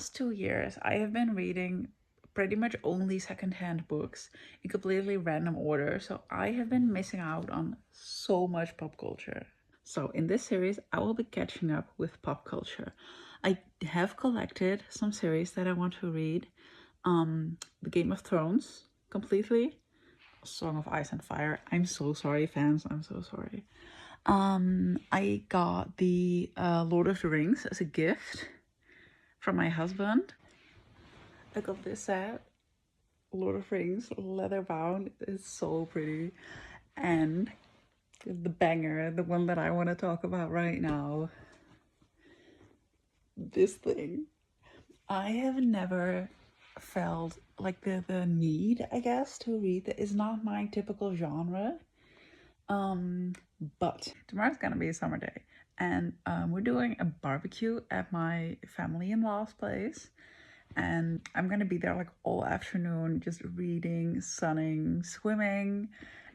last 2 years, I have been reading pretty much only secondhand books in completely random order, so I have been missing out on so much pop culture. So in this series, I will be catching up with pop culture. I have collected some series that I want to read. The Game of Thrones completely, Song of Ice and Fire. I'm so sorry, fans. I'm so sorry. I got the Lord of the Rings as a gift from my husband. I got this set, Lord of the Rings, leather bound. It's so pretty. And the banger, the one that I want to talk about right now, this thing. I have never felt like the need, I guess, to read. That is not my typical genre. But tomorrow's gonna be a summer day, and we're doing a barbecue at my family-in-law's place, and I'm gonna be there like all afternoon, just reading, sunning, swimming,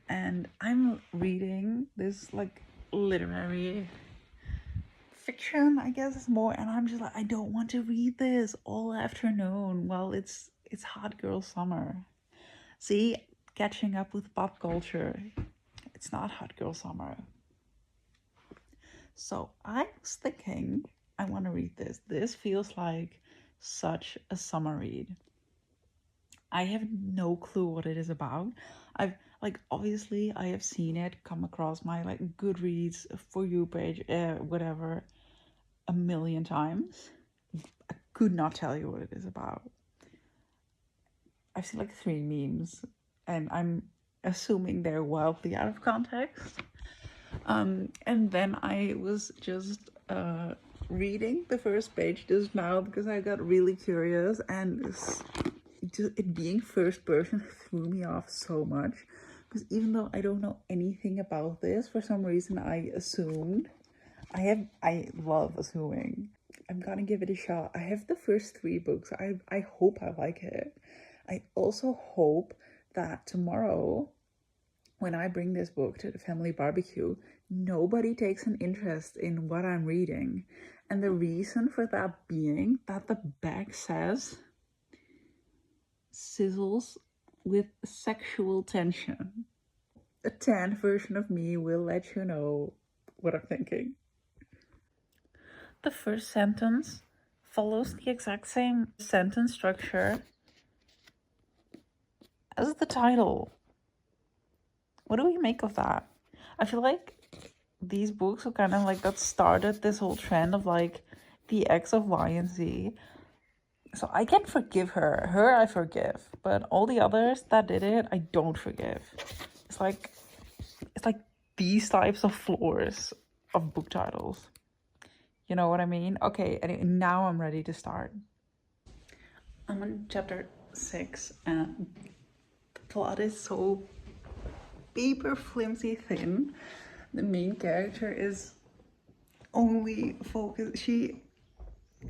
and I'm reading this like literary fiction, I guess it's more, and I'm just like, I don't want to read this all afternoon. Well, it's hot girl summer. See, catching up with pop culture. It's not hot girl summer. So I was thinking, I want to read this. This feels like such a summer read. I have no clue what it is about. I've obviously I have seen it come across my like Goodreads For You page, whatever, a million times. I could not tell you what it is about. I've seen like 3 memes, and I'm assuming they're wildly out of context. And then I was just reading the first page just now because I got really curious, and it being first person threw me off so much, because even though I don't know anything about this, for some reason I assumed. I love assuming. I'm gonna give it a shot. I have the first 3 books. I hope I like it. I also hope that tomorrow, when I bring this book to the family barbecue, nobody takes an interest in what I'm reading. And the reason for that being that the back says sizzles with sexual tension. A tan version of me will let you know what I'm thinking. The first sentence follows the exact same sentence structure as the title. What do we make of that? I feel like these books are kind of like that started this whole trend of like the X of Y and Z. So I can forgive her. Her I forgive. But all the others that did it, I don't forgive. It's like these types of floors of book titles. You know what I mean? Okay, anyway, now I'm ready to start. I'm on chapter 6, and the plot is so paper flimsy thin. The main character is only focused. She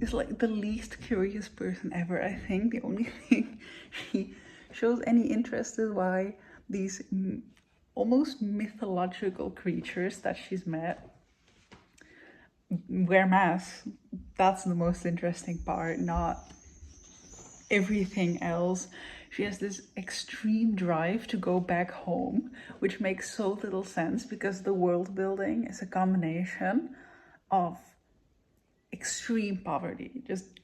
is like the least curious person ever, I think. The only thing she shows any interest is why these almost mythological creatures that she's met wear masks. That's the most interesting part, not everything else. She has this extreme drive to go back home, which makes so little sense because the world building is a combination of extreme poverty, just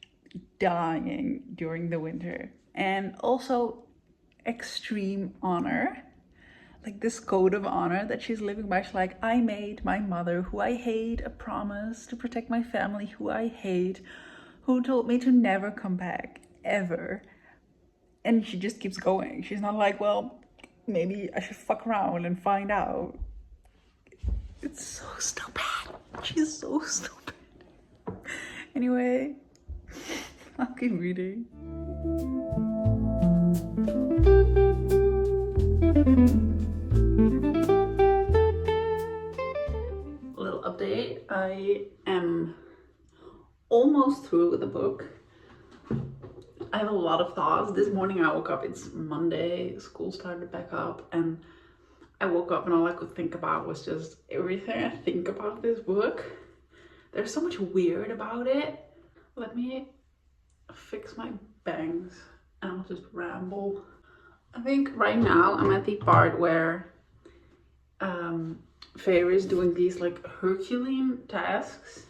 dying during the winter, and also extreme honor, like this code of honor that she's living by. She's like, I made my mother, who I hate, a promise to protect my family, who I hate, who told me to never come back ever. And she just keeps going. She's not like, well, maybe I should fuck around and find out. It's so stupid. She's so stupid. Anyway, I'll keep reading. A little update. I am almost through with the book. I have a lot of thoughts. This morning I woke up, it's Monday, school started back up, and I woke up and all I could think about was just everything I think about this book. There's so much weird about it. Let me fix my bangs and I'll just ramble. I think right now I'm at the part where Fairy is doing these like Herculean tasks.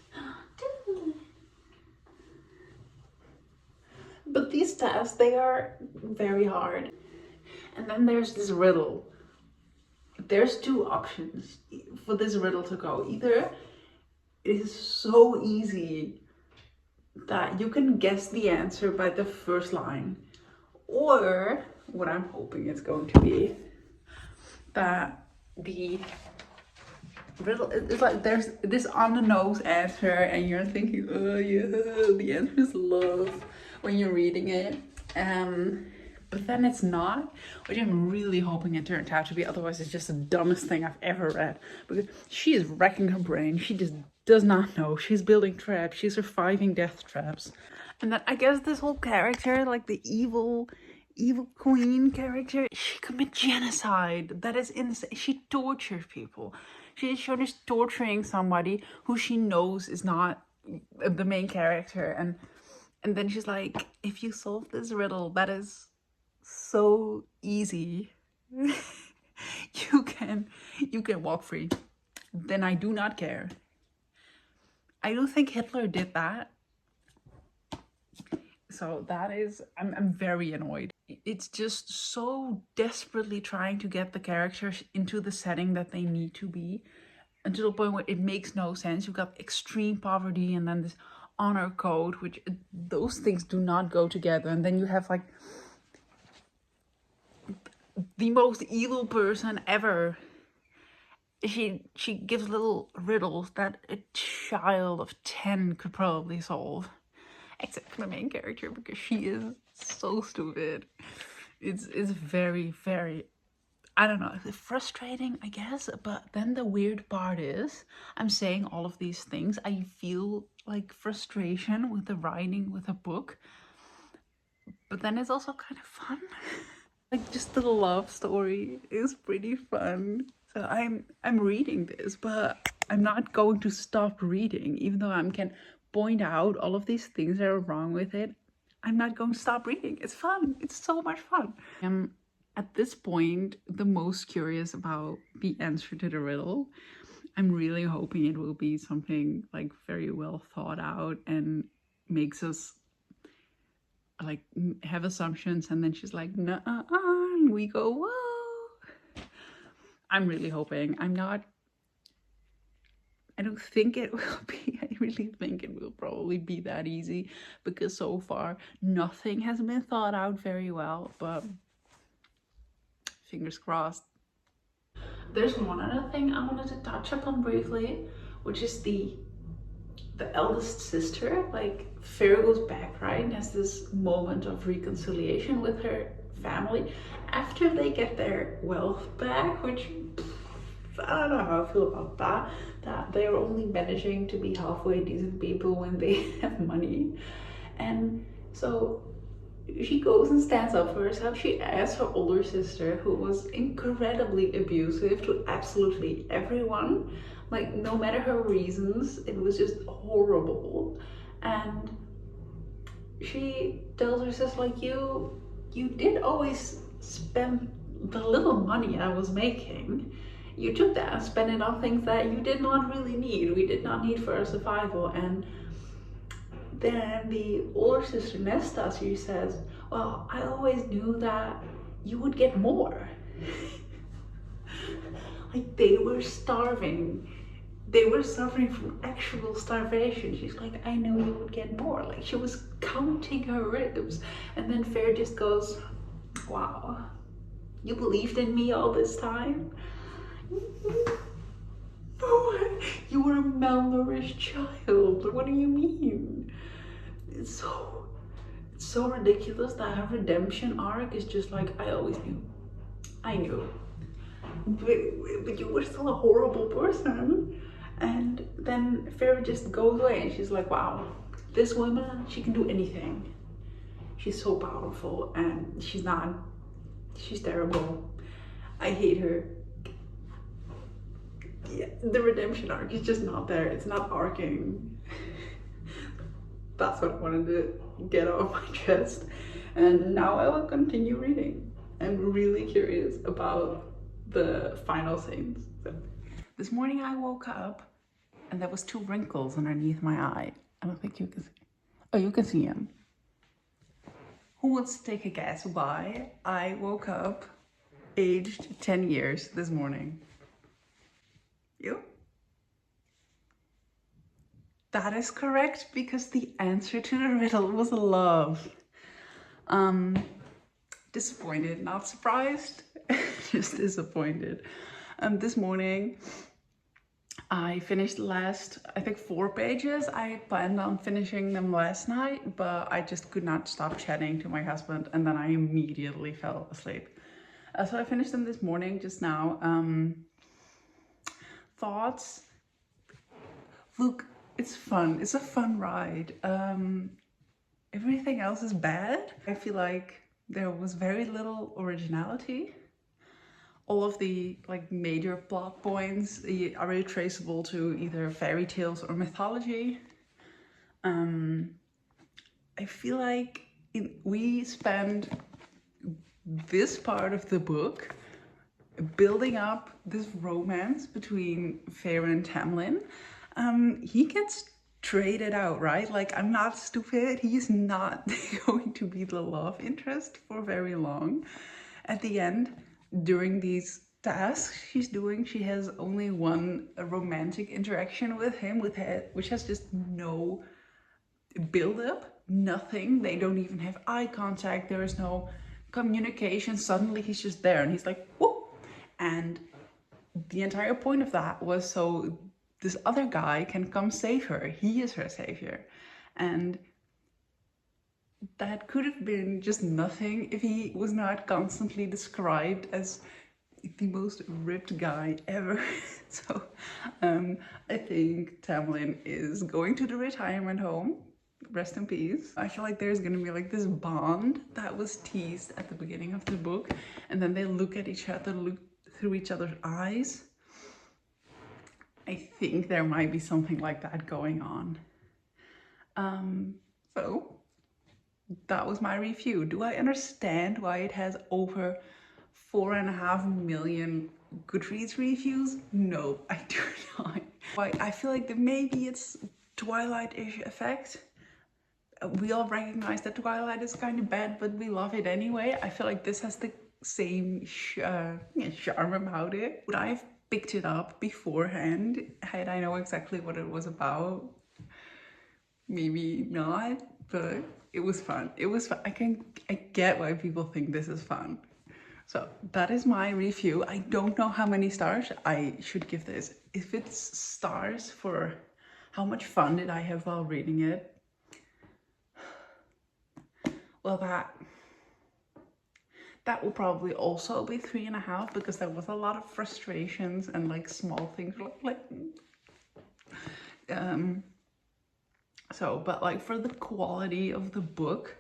But these tasks, they are very hard. And then there's this riddle. There's two options for this riddle to go. Either it is so easy that you can guess the answer by the first line, or what I'm hoping it's going to be, that the riddle is like there's this on the nose answer and you're thinking, oh yeah, the answer is love when you're reading it, but then it's not, which I'm really hoping it turns out to be. Otherwise it's just the dumbest thing I've ever read, because she is wrecking her brain. She just does not know. She's building traps. She's surviving death traps. And then I guess this whole character, like the evil queen character, she commits genocide. That is insane. She tortures people. She's torturing somebody who she knows is not the main character. And then she's like, if you solve this riddle, that is so easy. you can walk free. Then I do not care. I don't think Hitler did that. So that is, I'm very annoyed. It's just so desperately trying to get the characters into the setting that they need to be, until the point where it makes no sense. You've got extreme poverty and then this honor code, which those things do not go together. And then you have like the most evil person ever. She gives little riddles that a child of 10 could probably solve. Except for the main character, because she is so stupid. It's very, very, I don't know, frustrating, I guess. But then the weird part is, I'm saying all of these things. I feel like frustration with the writing with a book. But then it's also kind of fun. Like just the love story is pretty fun. So I'm reading this, but I'm not going to stop reading, even though I can point out all of these things that are wrong with it. I'm not going to stop reading. It's fun. It's so much fun. I'm at this point the most curious about the answer to the riddle. I'm really hoping it will be something like very well thought out and makes us like have assumptions, and then she's like, nah, and we go, whoa. I'm really hoping. I don't think it will be. I really think it will probably be that easy, because so far nothing has been thought out very well, but fingers crossed. There's one other thing I wanted to touch upon briefly, which is the eldest sister. Like, Fairy goes back, right, and has this moment of reconciliation with her family after they get their wealth back, which I don't know how I feel about that they're only managing to be halfway decent people when they have money. And so she goes and stands up for herself. She asks her older sister, who was incredibly abusive to absolutely everyone, like no matter her reasons, it was just horrible. And she tells her sister, like, you did always spend the little money I was making. You took that and spent it on things that you did not really need. We did not need for our survival. And then the older sister Nesta, she says, well, I always knew that you would get more. Like, they were starving. They were suffering from actual starvation. She's like, I know you would get more. Like, she was counting her ribs. And then Fair just goes, wow, you believed in me all this time? No, you were a malnourished child. What do you mean? It's so ridiculous that her redemption arc is just like, I always knew. I knew. But you were still a horrible person. And then Fairy just goes away and she's like, wow, this woman, she can do anything. She's so powerful, and she's terrible. I hate her. Yeah, the redemption arc is just not there. It's not arcing. That's what I wanted to get off my chest. And now I will continue reading. I'm really curious about the final scenes. So, this morning I woke up and there was 2 wrinkles underneath my eye. I don't think you can see. Oh, you can see them. Who wants to take a guess why I woke up aged 10 years this morning? You? That is correct, because the answer to the riddle was love. Disappointed, not surprised, just disappointed. This morning I finished the last, I think, 4 pages. I planned on finishing them last night, but I just could not stop chatting to my husband, and then I immediately fell asleep. So I finished them this morning, just now. Thoughts? Look, it's fun. It's a fun ride. Everything else is bad. I feel like there was very little originality. All of the major plot points are really traceable to either fairy tales or mythology. I feel like we spend this part of the book building up this romance between Feyre and Tamlin. He gets traded out, right? Like, I'm not stupid. He's not going to be the love interest for very long. At the end, during these tasks she's doing, she has only one romantic interaction with him, which has just no build-up, nothing. They don't even have eye contact. There is no communication. Suddenly he's just there and he's like, whoop. And the entire point of that was so this other guy can come save her. He is her savior. And that could have been just nothing if he was not constantly described as the most ripped guy ever. So I think Tamlin is going to the retirement home. Rest in peace. I feel like there's gonna be like this bond that was teased at the beginning of the book, and then they look at each other, look through each other's eyes. I think there might be something like that going on. So that was my review. Do I understand why it has over 4.5 million Goodreads reviews? No, I do not. I feel like maybe it's Twilight-ish effect. We all recognize that Twilight is kind of bad, but we love it anyway. I feel like this has the same charm about it. Would I have picked it up beforehand had I know exactly what it was about? Maybe not, but it was fun. It was fun. I get why people think this is fun. So that is my review. I don't know how many stars I should give this. If it's stars for how much fun did I have while reading it, well, that will probably also be 3.5, because there was a lot of frustrations and like small things but like for the quality of the book,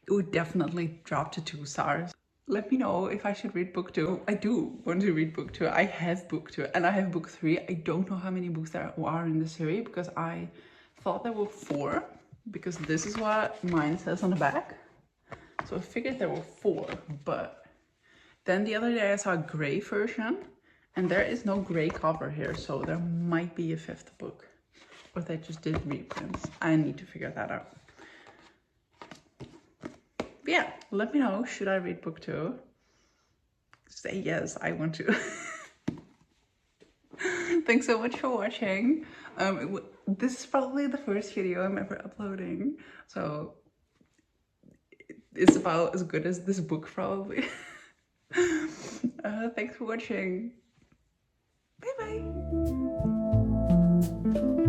it would definitely drop to 2 stars. Let me know if I should read book 2. I do want to read book 2. I have book 2 and I have book 3. I don't know how many books there are in the series, because I thought there were 4, because this is what mine says on the back. So I figured there were 4, but then the other day I saw a gray version and there is no gray cover here, so there might be a 5th book, or they just did reprints. I need to figure that out. But yeah, let me know, should I read book 2? Say yes, I want to. Thanks so much for watching. This is probably the first video I'm ever uploading, so it's about as good as this book probably. Thanks for watching. Bye bye.